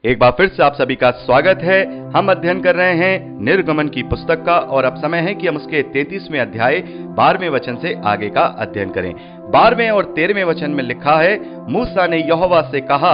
एक बार फिर से आप सभी का स्वागत है। हम अध्ययन कर रहे हैं निर्गमन की पुस्तक का और अब समय है कि हम उसके 33वें अध्याय 12वें वचन से आगे का अध्ययन करें। 12वें और 13वें वचन में लिखा है, मूसा ने यहोवा से कहा,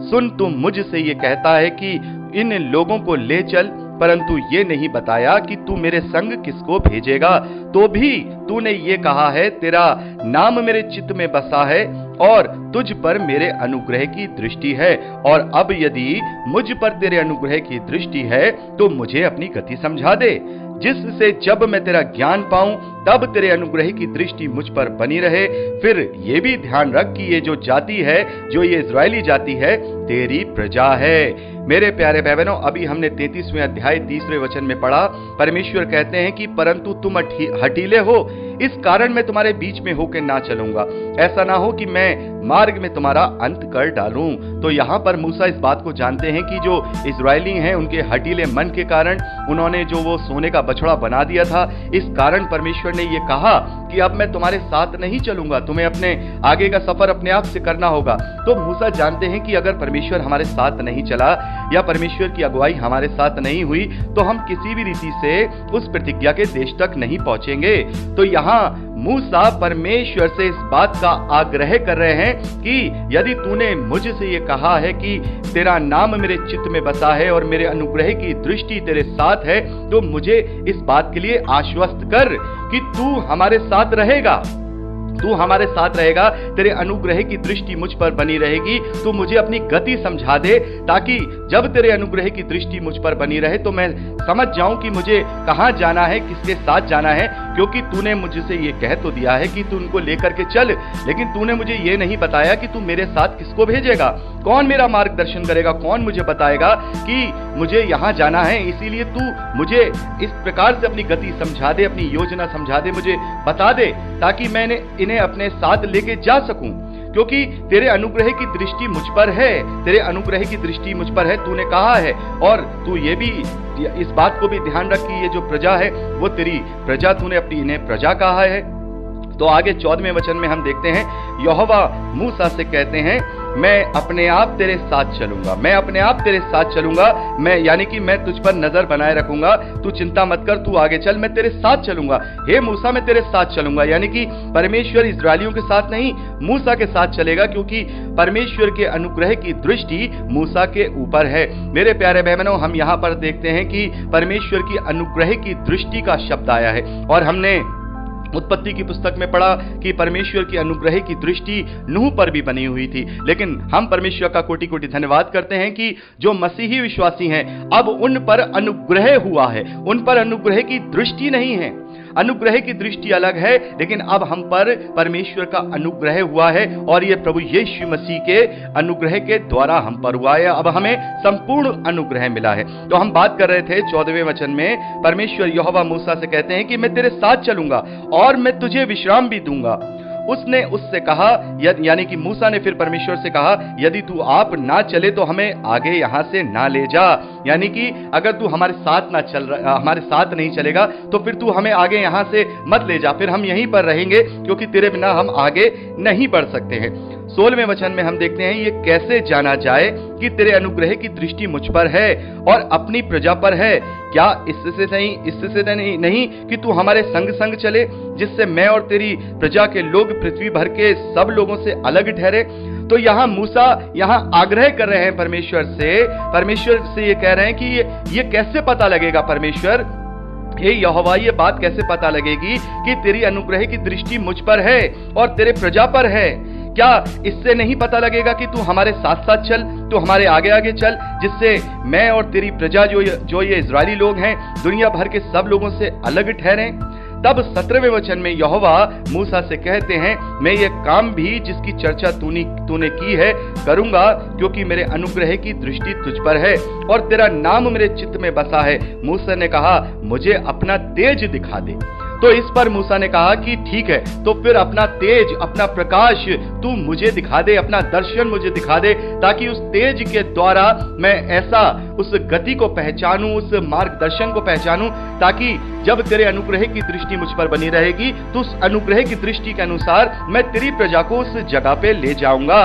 सुन, तू मुझसे ये कहता है कि इन लोगों को ले चल, परंतु ये नहीं बताया कि तू मेरे संग किसको भेजेगा। तो भी तूने ये कहा है, तेरा नाम मेरे चित्त में बसा है और तुझ पर मेरे अनुग्रह की दृष्टि है। और अब यदि मुझ पर तेरे अनुग्रह की दृष्टि है तो मुझे अपनी गति समझा दे, जिससे जब मैं तेरा ज्ञान पाऊं तब तेरे अनुग्रह की दृष्टि मुझ पर बनी रहे। फिर ये भी ध्यान रख कि ये जो जाति है, जो ये इजरायली जाति है, तेरी प्रजा है। मेरे प्यारे भाई बहनों, अभी हमने 33वें अध्याय 3वें वचन में पढ़ा, परमेश्वर कहते हैं कि परंतु तुम हठीले हो, इस कारण मैं तुम्हारे बीच में होकर ना चलूंगा, ऐसा ना हो कि मैं मार्ग में तुम्हारा अंत कर डालूं। तो यहाँ पर मूसा इस बात को जानते हैं कि जो इजरायली हैं, उनके हठीले मन के कारण उन्होंने जो वो सोने का बछड़ा बना दिया था, इस कारण परमेश्वर ने ये कहा कि अब मैं तुम्हारे साथ नहीं चलूंगा, तुम्हें अपने आगे का सफर अपने आप से करना होगा। तो मूसा जानते हैं कि अगर परमेश्वर हमारे साथ नहीं चला या परमेश्वर की अगुवाई हमारे साथ नहीं हुई तो हम किसी भी रीति से उस प्रतिज्ञा के देश तक नहीं पहुंचेंगे। तो यहाँ मूसा परमेश्वर से इस बात का आग्रह कर रहे हैं कि यदि तूने मुझसे ये कहा है कि तेरा नाम मेरे चित्त में बसा है और मेरे अनुग्रह की दृष्टि तेरे साथ है, तो मुझे इस बात के लिए आश्वस्त कर कि तू हमारे साथ रहेगा, तू हमारे साथ रहेगा, तेरे अनुग्रह की दृष्टि मुझ पर बनी रहेगी। तू मुझे अपनी गति समझा दे, ताकि जब तेरे अनुग्रह की दृष्टि मुझ पर बनी रहे तो मैं समझ जाऊं कि मुझे कहां जाना है, किसके साथ जाना है। क्योंकि तूने मुझसे ये कह तो दिया है कि तू उनको लेकर के चल, लेकिन तूने मुझे ये नहीं बताया कि तू मेरे साथ किसको भेजेगा, कौन मेरा मार्गदर्शन करेगा, कौन मुझे बताएगा कि मुझे यहां जाना है। इसीलिए तू मुझे इस प्रकार से अपनी गति समझा दे, अपनी योजना समझा दे, मुझे बता दे, ताकि मैंने इन्हें अपने साथ लेके जा सकूं। क्योंकि तेरे अनुग्रह की दृष्टि मुझ पर है, तेरे अनुग्रह की दृष्टि मुझ पर है, तूने कहा है। और तू ये भी इस बात को भी ध्यान रख कि ये जो प्रजा है वो तेरी प्रजा, तूने अपनी इन्हें प्रजा कहा है। तो आगे 14वें वचन में हम देखते हैं, यहोवा मूसा से कहते हैं, मैं अपने आप तेरे साथ चलूंगा, मैं अपने आप तेरे साथ चलूंगा, मैं यानी कि मैं तुझ पर नजर बनाए रखूंगा, तू चिंता मत कर, तू आगे चल, मैं तेरे साथ चलूंगा। हे मूसा, मैं तेरे साथ चलूंगा। यानी कि परमेश्वर इजरायलियों के साथ नहीं, मूसा के साथ चलेगा, क्योंकि परमेश्वर के अनुग्रह की दृष्टि मूसा के ऊपर है। मेरे प्यारे बहनों, हम यहाँ पर देखते हैं कि परमेश्वर की अनुग्रह की दृष्टि का शब्द आया है। और हमने उत्पत्ति की पुस्तक में पढ़ा कि परमेश्वर की अनुग्रह की दृष्टि नूह पर भी बनी हुई थी। लेकिन हम परमेश्वर का कोटि कोटि धन्यवाद करते हैं कि जो मसीही विश्वासी हैं, अब उन पर अनुग्रह हुआ है, उन पर अनुग्रह की दृष्टि नहीं है। अनुग्रह की दृष्टि अलग है, लेकिन अब हम पर परमेश्वर का अनुग्रह हुआ है और ये प्रभु यीशु मसीह के अनुग्रह के द्वारा हम पर हुआ है। अब हमें संपूर्ण अनुग्रह मिला है। तो हम बात कर रहे थे 14वें वचन में, परमेश्वर यहोवा मूसा से कहते हैं कि मैं तेरे साथ चलूंगा और मैं तुझे विश्राम भी दूंगा। उसने उससे कहा, यानी कि मूसा ने फिर परमेश्वर से कहा, यदि तू आप ना चले तो हमें आगे यहां से ना ले जा। यानी कि अगर तू हमारे साथ ना चल रहा, हमारे साथ नहीं चलेगा तो फिर तू हमें आगे यहां से मत ले जा, फिर हम यहीं पर रहेंगे, क्योंकि तेरे बिना हम आगे नहीं बढ़ सकते हैं। 16वें वचन में हम देखते हैं, ये कैसे जाना जाए कि तेरे अनुग्रह की दृष्टि मुझ पर है और अपनी प्रजा पर है। क्या इससे नहीं कि तू हमारे संग संग चले, जिससे मैं और तेरी प्रजा के लोग पृथ्वी भर के सब लोगों से अलग ठहरे। तो यहाँ मूसा यहाँ आग्रह कर रहे हैं परमेश्वर से ये कह रहे हैं कि ये कैसे पता लगेगा परमेश्वर, हे यहोवा, ये बात कैसे पता लगेगी कि तेरी अनुग्रह की दृष्टि मुझ पर है और तेरे प्रजा पर है। क्या इससे नहीं पता लगेगा कि तू हमारे साथ साथ चल, तू हमारे आगे आगे चल, जिससे मैं और तेरी प्रजा जो ये इजरायली लोग हैं, दुनिया भर के सब लोगों से अलग ठहरे। तब 17वें वचन में यहोवा मूसा से कहते हैं, मैं ये काम भी जिसकी चर्चा तूने की है करूंगा, क्योंकि मेरे अनुग्रह की दृष्टि तुझ पर है और तेरा नाम मेरे चित्त में बसा है। मूसा ने कहा, मुझे अपना तेज दिखा दे। तो इस पर मूसा ने कहा कि ठीक है, तो फिर अपना तेज, अपना प्रकाश तू मुझे दिखा दे, अपना दर्शन मुझे दिखा दे, ताकि उस तेज के द्वारा मैं ऐसा उस गति को पहचानूं, उस मार्गदर्शन को पहचानूं, ताकि जब तेरे अनुग्रह की दृष्टि मुझ पर बनी रहेगी तो उस अनुग्रह की दृष्टि के अनुसार मैं तेरी प्रजा को उस जगह पे ले जाऊंगा।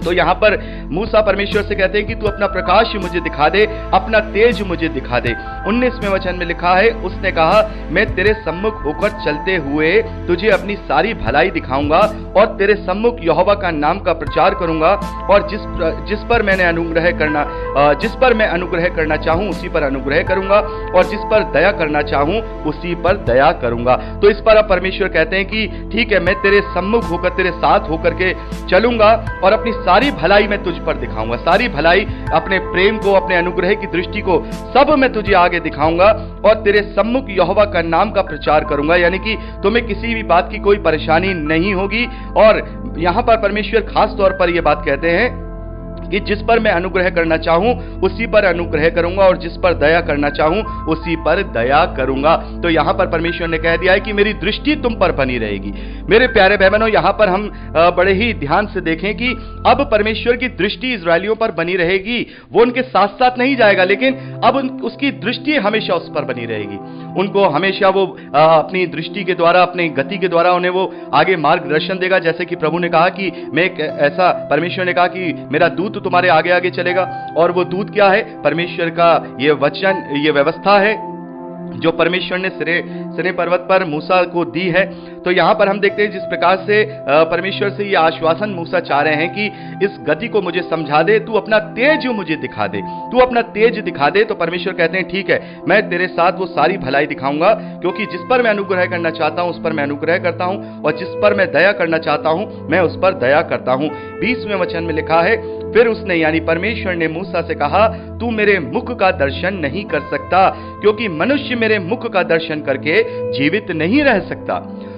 तो यहां पर मूसा परमेश्वर से कहते हैं कि तू अपना प्रकाश मुझे दिखा दे, अपना तेज मुझे दिखा दे। 19वें वचन में लिखा है, उसने कहा, मैं तेरे सम्मुख होकर चलते हुए तुझे अपनी सारी भलाई दिखाऊंगा और तेरे सम्मुख यहोवा का नाम का प्रचार करूंगा, और जिस पर मैं अनुग्रह करना चाहूं उसी पर अनुग्रह करूंगा, और जिस पर दया करना चाहूं उसी पर दया करूंगा। तो इस पर अब परमेश्वर कहते हैं कि ठीक है, मैं तेरे सम्मुख होकर, तेरे साथ होकर के चलूंगा और अपनी सारी भलाई मैं तुझ पर दिखाऊंगा। सारी भलाई, अपने प्रेम को, अपने अनुग्रह की दृष्टि को, सब मैं तुझे आगे दिखाऊंगा और तेरे सम्मुख यहोवा का नाम का प्रचार करूंगा। यानी कि तुम्हें किसी भी बात की कोई परेशानी नहीं होगी। और यहां पर परमेश्वर खास तौर पर यह बात कहते हैं कि जिस पर मैं अनुग्रह करना चाहूं उसी पर अनुग्रह करूंगा, और जिस पर दया करना चाहूं उसी पर दया करूंगा। तो यहां पर परमेश्वर ने कह दिया है कि मेरी दृष्टि तुम पर बनी रहेगी। मेरे प्यारे भाई बहनों, यहां पर हम बड़े ही ध्यान से देखें कि अब परमेश्वर की दृष्टि इजरायलियों पर बनी रहेगी। वो उनके साथ साथ नहीं जाएगा, लेकिन अब उसकी दृष्टि हमेशा उस पर बनी रहेगी। उनको हमेशा वो अपनी दृष्टि के द्वारा, अपनी गति के द्वारा उन्हें वो आगे मार्गदर्शन देगा। जैसे कि प्रभु ने कहा कि परमेश्वर ने कहा कि मेरा दूत तुम्हारे आगे आगे चलेगा। और वो दूत क्या है? परमेश्वर का ये वचन, ये व्यवस्था है जो परमेश्वर ने सिने पर्वत पर मूसा को दी है। तो यहां पर हम देखते हैं जिस प्रकार से परमेश्वर से ये आश्वासन मूसा चाह रहे हैं कि इस गति को मुझे समझा दे, तू अपना तेज मुझे दिखा दे, तू अपना तेज दिखा दे। तो परमेश्वर कहते हैं ठीक है, मैं तेरे साथ वो सारी भलाई दिखाऊंगा, क्योंकि जिस पर मैं अनुग्रह करना चाहता हूं उस पर मैं अनुग्रह करता हूं, और जिस पर मैं दया करना चाहता हूं मैं उस पर दया करता हूं। 20वें वचन में लिखा है, फिर उसने यानी परमेश्वर ने मूसा से कहा, तू मेरे मुख का दर्शन नहीं कर सकता, क्योंकि मनुष्य मेरे मुख का दर्शन करके जीवित नहीं रह सकता।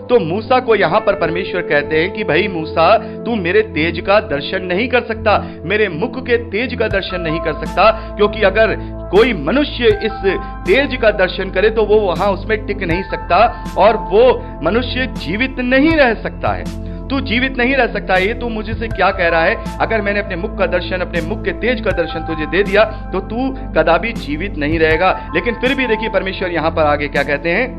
तो मूसा को यहां पर परमेश्वर कहते हैं कि भाई मूसा, तू मेरे तेज का दर्शन नहीं कर सकता, मेरे मुख के तेज का दर्शन नहीं कर सकता, क्योंकि अगर कोई मनुष्य इस तेज का दर्शन करे तो वो वहां उसमें टिक नहीं सकता और वो मनुष्य जीवित नहीं रह सकता है। तू जीवित नहीं रह सकता। ये तू मुझे से क्या कह रहा है? अगर मैंने अपने मुख का दर्शन, अपने मुख के तेज का दर्शन तुझे दे दिया तो तू कदापि जीवित नहीं रहेगा। लेकिन फिर भी देखिए परमेश्वर यहां पर आगे क्या कहते हैं,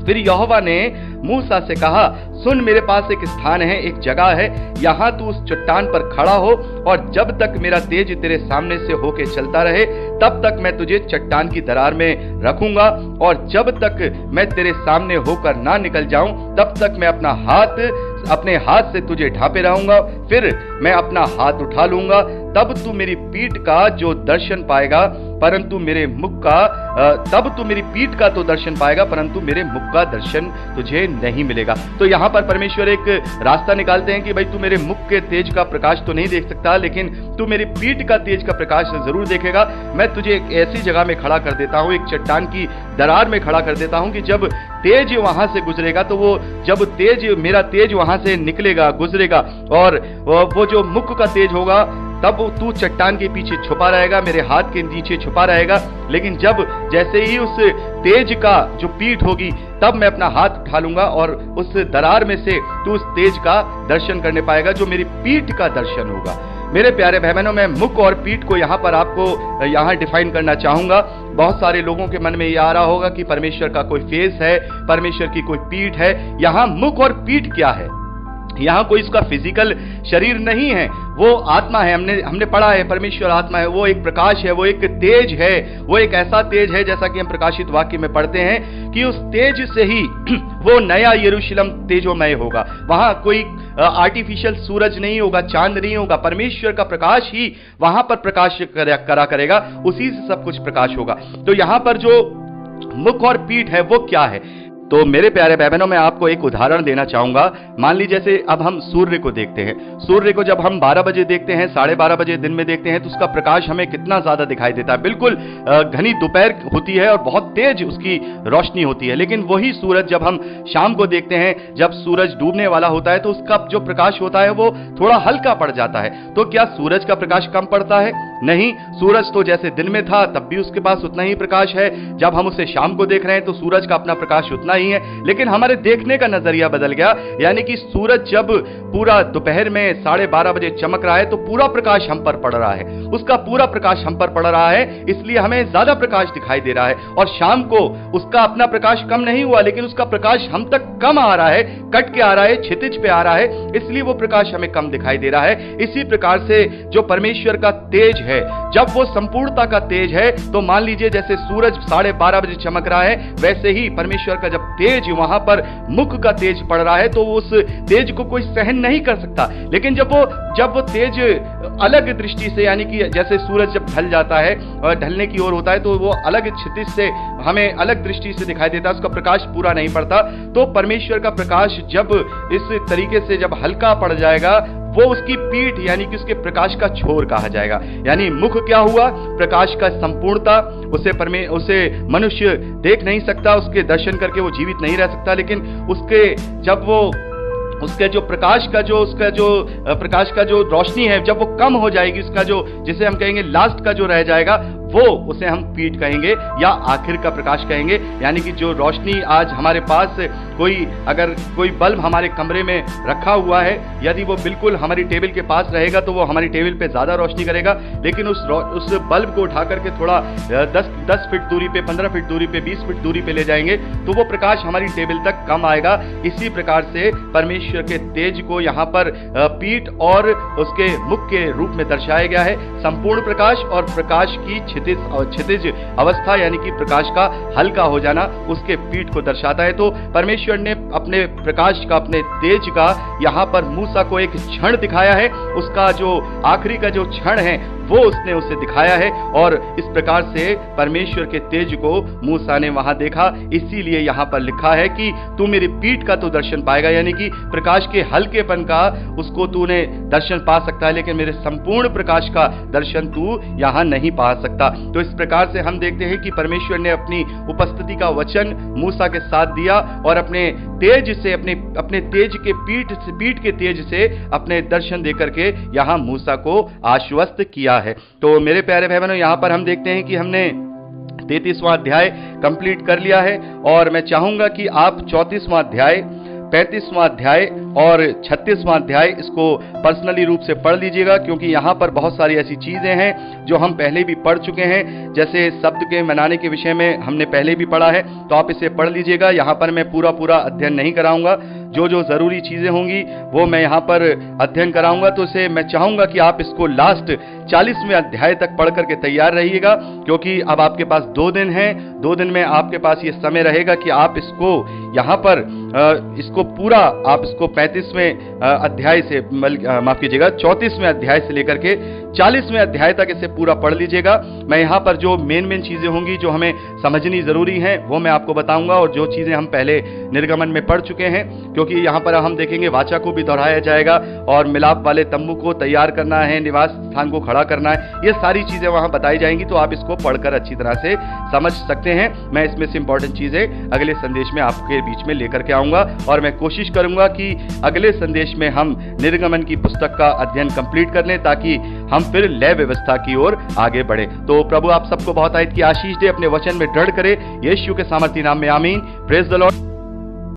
फिर यहोवा ने मूसा से कहा, सुन, मेरे पास एक स्थान है, एक जगह है, यहां तू उस चट्टान पर खड़ा हो, और जब तक मेरा तेज तेरे सामने से होके चलता रहे तब तक मैं तुझे चट्टान की दरार में रखूंगा, और जब तक मैं तेरे सामने होकर ना निकल जाऊं तब तक मैं अपने हाथ से तुझे ढांपे रहूंगा। फिर मैं अपना हाथ उठा लूंगा, तब तू मेरी पीठ का जो दर्शन पाएगा, परंतु मेरे मुख का तब तू मेरी पीठ का तो दर्शन पाएगा, परंतु मेरे मुख का दर्शन तुझे नहीं मिलेगा। तो यहां पर परमेश्वर एक रास्ता निकालते हैं कि भाई तू मेरे मुख के तेज का प्रकाश तो नहीं देख सकता, लेकिन तू मेरी पीठ का तेज का प्रकाश जरूर देखेगा। मैं तुझे एक ऐसी जगह में खड़ा कर देता हूं, एक चट्टान की दरार में खड़ा कर देता हूं कि जब तेज वहां से गुजरेगा तो वो जब मेरा तेज वहां से निकलेगा, गुजरेगा, और वो जो मुख का तेज होगा तब तू चट्टान के पीछे छुपा रहेगा, मेरे हाथ के नीचे छुपा रहेगा। लेकिन जैसे ही उस तेज का जो पीठ होगी तब मैं अपना हाथ उठा लूंगा और उस दरार में से तू उस तेज का दर्शन करने पाएगा जो मेरी पीठ का दर्शन होगा। मेरे प्यारे भाई बहनों, मैं मुख और पीठ को यहाँ पर आपको यहाँ डिफाइन करना चाहूंगा। बहुत सारे लोगों के मन में ये आ रहा होगा कि परमेश्वर का कोई फेस है, परमेश्वर की कोई पीठ है। यहाँ मुख और पीठ क्या है? यहाँ कोई इसका फिजिकल शरीर नहीं है, वो आत्मा है। हमने पढ़ा है परमेश्वर आत्मा है, वो एक प्रकाश है, वो एक तेज है, वो एक ऐसा तेज है जैसा कि हम प्रकाशित वाक्य में पढ़ते हैं कि उस तेज से ही वो नया यरूशलेम तेजोमय होगा। वहां कोई आर्टिफिशियल सूरज नहीं होगा, चांद नहीं होगा, परमेश्वर का प्रकाश ही वहां पर प्रकाश करा करेगा, उसी से सब कुछ प्रकाश होगा। तो यहां पर जो मुख और पीठ है वो क्या है? तो मेरे प्यारे भाई बहनों, मैं आपको एक उदाहरण देना चाहूंगा। मान लीजिए जैसे अब हम सूर्य को देखते हैं, सूर्य को जब हम 12 बजे देखते हैं, 12:30 बजे दिन में देखते हैं तो उसका प्रकाश हमें कितना ज्यादा दिखाई देता है। बिल्कुल घनी दोपहर होती है और बहुत तेज उसकी रोशनी होती है। लेकिन वही सूरज जब हम शाम को देखते हैं, जब सूरज डूबने वाला होता है तो उसका जो प्रकाश होता है वो थोड़ा हल्का पड़ जाता है। तो क्या सूरज का प्रकाश कम पड़ता है? नहीं, सूरज तो जैसे दिन में था तब भी उसके पास उतना ही प्रकाश है, जब हम उसे शाम को देख रहे हैं तो सूरज का अपना प्रकाश उतना ही है, लेकिन हमारे देखने का नजरिया बदल गया। यानी कि सूरज जब पूरा दोपहर में 12:30 बजे चमक रहा है तो पूरा प्रकाश हम पर पड़ रहा है, उसका पूरा प्रकाश हम पर पड़ रहा है, इसलिए हमें ज्यादा प्रकाश दिखाई दे रहा है। और शाम को उसका अपना प्रकाश कम नहीं हुआ, लेकिन उसका प्रकाश हम तक कम आ रहा है, कट के आ रहा है, क्षितिज पे आ रहा है, इसलिए वो प्रकाश हमें कम दिखाई दे रहा है। इसी प्रकार से जो परमेश्वर का तेज है, जब वो संपूर्णता का तेज है, तो मान लीजिए जैसे सूरज 12:30 बजे चमक रहा है, वैसे ही परमेश्वर का जब तेज वहां पर मुख का तेज पड़ रहा है तो उस तेज को कोई सहन नहीं कर सकता। लेकिन जब वो तेज अलग दृष्टि से, यानी कि जैसे सूरज जब ढल जाता है और ढलने की ओर होता है तो वो अलग क्षितिज से हमें अलग दृष्टि से दिखाई देता है, उसका प्रकाश पूरा नहीं पड़ता। तो परमेश्वर का प्रकाश जब इस तरीके से जब हल्का पड़ जाएगा, वो उसकी पीठ यानी कि उसके प्रकाश का छोर कहा जाएगा। यानी मुख क्या हुआ? प्रकाश का संपूर्णता, उसे मनुष्य देख नहीं सकता, उसके दर्शन करके वो जीवित नहीं रह सकता, लेकिन उसके जो प्रकाश का जो रोशनी है, जब वो कम हो जाएगी, उसका जो जिसे हम कहेंगे लास्ट का जो रह जाएगा, वो उसे हम पीठ कहेंगे या आखिर का प्रकाश कहेंगे। यानी कि जो रोशनी आज हमारे पास अगर कोई बल्ब हमारे कमरे में रखा हुआ है, यदि वो बिल्कुल हमारी टेबल के पास रहेगा तो वो हमारी टेबल पे ज्यादा रोशनी करेगा, लेकिन उस बल्ब को उठा करके थोड़ा 10 फीट दूरी पे, 15 फीट दूरी पे, 20 फीट दूरी पे ले जाएंगे तो वो प्रकाश हमारी टेबल तक कम आएगा। इसी प्रकार से परमेश्वर के तेज को यहाँ पर पीठ और उसके मुख के रूप में दर्शाया गया है। संपूर्ण प्रकाश और प्रकाश की क्षितिज अवस्था, यानी कि प्रकाश का हल्का हो जाना, उसके पीठ को दर्शाता है। तो परमेश्वर ने अपने प्रकाश का, अपने तेज का यहाँ पर मूसा को एक क्षण दिखाया है, उसका जो आखिरी का जो क्षण है वो उसने उसे दिखाया है। और इस प्रकार से परमेश्वर के तेज को मूसा ने वहां देखा, इसीलिए यहां पर लिखा है कि तू मेरी पीठ का तो दर्शन पाएगा, यानी कि प्रकाश के हल्केपन का उसको तूने दर्शन पा सकता है, लेकिन मेरे संपूर्ण प्रकाश का दर्शन तू यहां नहीं पा सकता। तो इस प्रकार से हम देखते हैं कि परमेश्वर ने अपनी उपस्थिति का वचन मूसा के साथ दिया और अपने तेज से, अपने तेज के पीठ के तेज से अपने दर्शन देकर के यहां मूसा को आश्वस्त किया है। तो मेरे प्यारे भाई बहनों, यहां पर हम देखते हैं कि हमने 33वां अध्याय कंप्लीट कर लिया है और मैं चाहूंगा कि आप 34वां अध्याय, 35वां अध्याय और 36वां अध्याय इसको पर्सनली रूप से पढ़ लीजिएगा, क्योंकि यहाँ पर बहुत सारी ऐसी चीजें हैं जो हम पहले भी पढ़ चुके हैं। जैसे शब्द के मनाने के विषय में हमने पहले भी पढ़ा है, तो आप इसे पढ़ लीजिएगा। यहाँ पर मैं पूरा अध्ययन नहीं कराऊंगा, जो जरूरी चीजें होंगी वो मैं यहाँ पर अध्ययन कराऊंगा। तो इसे मैं चाहूंगा कि आप इसको लास्ट 40वें अध्याय तक पढ़ करके तैयार रहिएगा, क्योंकि अब आपके पास 2 दिन हैं। 2 दिन में आपके पास ये समय रहेगा कि आप इसको यहाँ पर इसको पूरा आप इसको 35वें अध्याय से माफ कीजिएगा 34वें अध्याय से लेकर के 40वें अध्याय तक इसे पूरा पढ़ लीजिएगा। मैं यहाँ पर जो मेन चीजें होंगी जो हमें समझनी जरूरी हैं वो मैं आपको बताऊंगा, और जो चीजें हम पहले निर्गमन में पढ़ चुके हैं, क्योंकि यहाँ पर हम देखेंगे वाचा को भी दोहराया जाएगा और मिलाप वाले तंबू को तैयार करना है, निवास स्थान को खड़ा करना है, ये सारी चीजें वहां बताई जाएंगी। तो आप इसको पढ़कर अच्छी तरह से समझ सकते हैं। मैं इसमें से इंपॉर्टेंट चीजें अगले संदेश में आपके बीच में लेकर के आऊंगा, और मैं कोशिश करूंगा कि अगले संदेश में हम निर्गमन की पुस्तक का अध्ययन कंप्लीट कर लें, ताकि हम फिर लय व्यवस्था की ओर आगे बढ़े। तो प्रभु आप सबको बहुत की आशीष दे, अपने वचन में दृढ़ करे, यीशु के सामर्थी नाम में आमीन। Praise the Lord.